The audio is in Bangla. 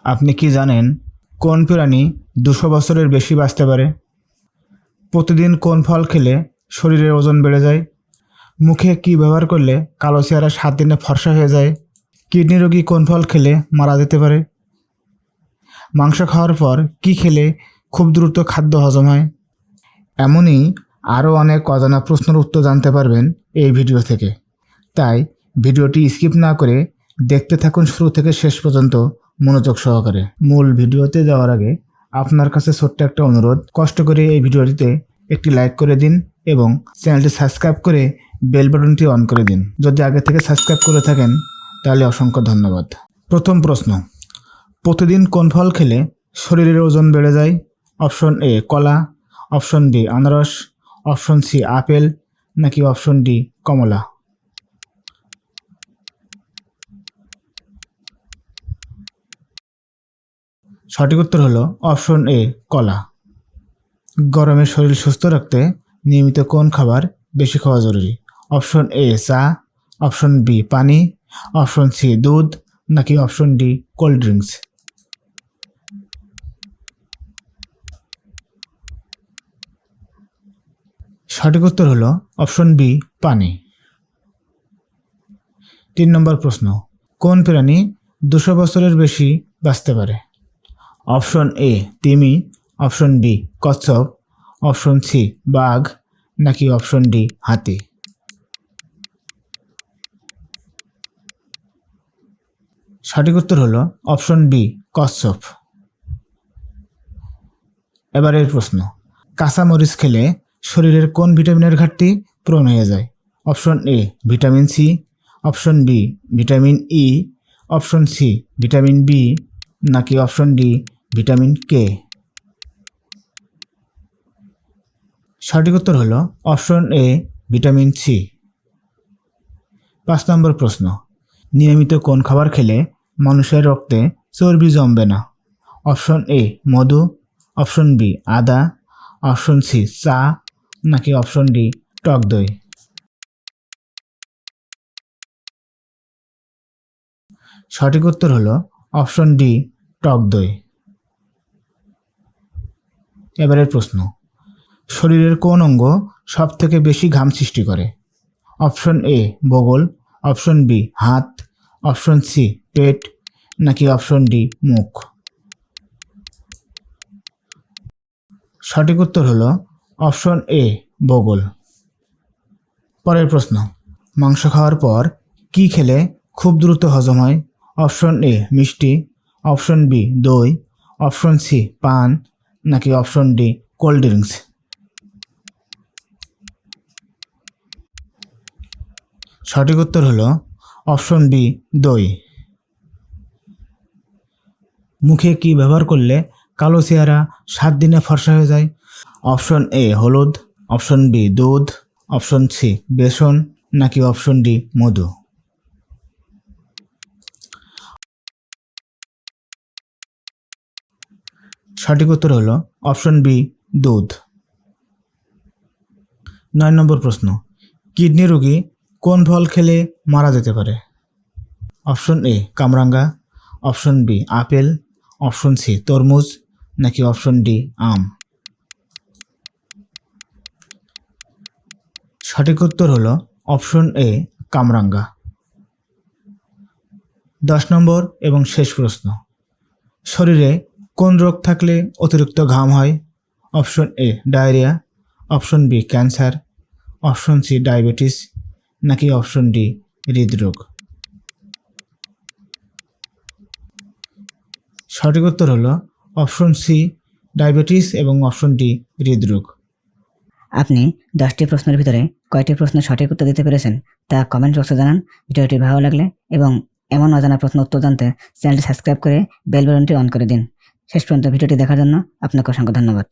আপনি কি জানেন কোন প্রাণী 200 বছরের বেশি বাঁচতে পারে? প্রতিদিন কোন ফল খেলে শরীরের ওজন বেড়ে যায়? মুখে কি ব্যবহার করলে কালো চেহারা 7 দিনে ফর্সা হয়ে যায়? কিডনি রোগী কোন ফল খেলে মারা যেতে পারে? মাংস খাওয়ার পর কি খেলে খুব দ্রুত খাদ্য হজম হয়? এমনই আরও অনেক অজানা প্রশ্নের উত্তর জানতে পারবেন এই ভিডিও থেকে। তাই ভিডিওটি স্কিপ না করে দেখতে থাকুন শুরু থেকে শেষ পর্যন্ত মনোযোগ সহকারে। মূল ভিডিওতে যাওয়ার আগে আপনার কাছে ছোট্ট একটা অনুরোধ, কষ্ট করে এই ভিডিওটিতে একটি লাইক করে দিন এবং চ্যানেলটি সাবস্ক্রাইব করে বেল বাটনটি অন করে দিন। যদি আগে থেকে সাবস্ক্রাইব করে থাকেন তাহলে অসংখ্য ধন্যবাদ। প্রথম প্রশ্ন, প্রতিদিন কোন ফল খেলে শরীরের ওজন বেড়ে যায়? অপশন এ কলা, অপশন বি আনারস, অপশন সি আপেল, নাকি অপশন ডি কমলা? সঠিক উত্তর হলো অপশন এ কলা। গরমে শরীর সুস্থ রাখতে নিয়মিত কোন খাবার বেশি খাওয়া জরুরি? অপশন এ চা, অপশন বি পানি, অপশন সি দুধ, নাকি অপশন ডি কোল্ড ড্রিঙ্কস? সঠিক উত্তর হলো অপশন বি পানি। 3 নম্বর প্রশ্ন, কোন প্রাণী 200 বছরের বেশি বাঁচতে পারে? অপশন এ তিমি, অপশন বি কচ্ছপ, অপশন সি বাঘ, নাকি অপশন ডি হাতি? সঠিক উত্তর হলো অপশন বি কচ্ছপ। এবারের প্রশ্ন, কাঁচা মরিচ খেলে শরীরের কোন ভিটামিনের ঘাটতি পূরণ হয়ে যায়? Option A vitamin C, option B vitamin E, option C vitamin B, নাকি অপশন ডি ভিটামিন কে? সঠিক উত্তর হলো অপশন এ ভিটামিন সি। 5 নম্বর প্রশ্ন, নিয়মিত কোন খাবার খেলে মানুষের রক্তে চর্বি জমবে না? অপশন এ মধু, অপশন বি আদা, অপশন সি চা, নাকি অপশন ডি টক দই? সঠিক উত্তর হলো অপশন ডি টক দই। এবারের প্রশ্ন, শরীরের কোন অঙ্গ সব থেকে বেশি ঘাম সৃষ্টি করে? অপশন এ বগল, অপশন বি হাত, অপশন সি পেট, নাকি অপশন ডি মুখ? সঠিক উত্তর হলো অপশন এ বগল। পরের প্রশ্ন, মাংস খাওয়ার পর কি খেলে খুব দ্রুত হজম হয়? অপশন এ মিষ্টি, অপশন বি দই, অপশন সি পান, নাকি অপশন ডি কোল্ড ড্রিঙ্কস? সঠিক উত্তর হলো অপশন বি দই। মুখে কি ব্যবহার করলে কালো চেহারা 7 দিনে ফর্সা হয়ে যায়? অপশন এ হলুদ, অপশন বি দুধ, অপশন সি বেসন, নাকি অপশন ডি মধু? সঠিক উত্তর হলো অপশন বি দুধ। 9 নম্বর প্রশ্ন, কিডনি রোগী কোন ফল খেলে মারা যেতে পারে? অপশন এ কামরাঙ্গা, option B apple, option C তরমুজ, নাকি অপশন ডি আম? সঠিক উত্তর হলো অপশন এ কামরাঙ্গা। 10 নম্বর এবং শেষ প্রশ্ন, শরীরে কোন রোগ থাকলে অতিরিক্ত ঘাম হয়? Option A diarrhoea, option B cancer, option C diabetes, নাকি অপশন ডি হৃদরোগ? সঠিক উত্তর হলো অপশন সি ডায়াবেটিস এবং অপশন ডি হৃদরোগ। আপনি 10টি প্রশ্নের ভিতরে কয়টি প্রশ্নের সঠিক উত্তর দিতে পেরেছেন তা কমেন্ট বক্সে জানান। ভিডিওটি ভালো লাগলে এবং এমন অজানা প্রশ্ন উত্তর জানতে চ্যানেলটি সাবস্ক্রাইব করে বেল বাটনটি অন করে দিন। শেষ পর্যন্ত ভিডিওটি দেখার জন্য আপনাকে অসংখ্য ধন্যবাদ।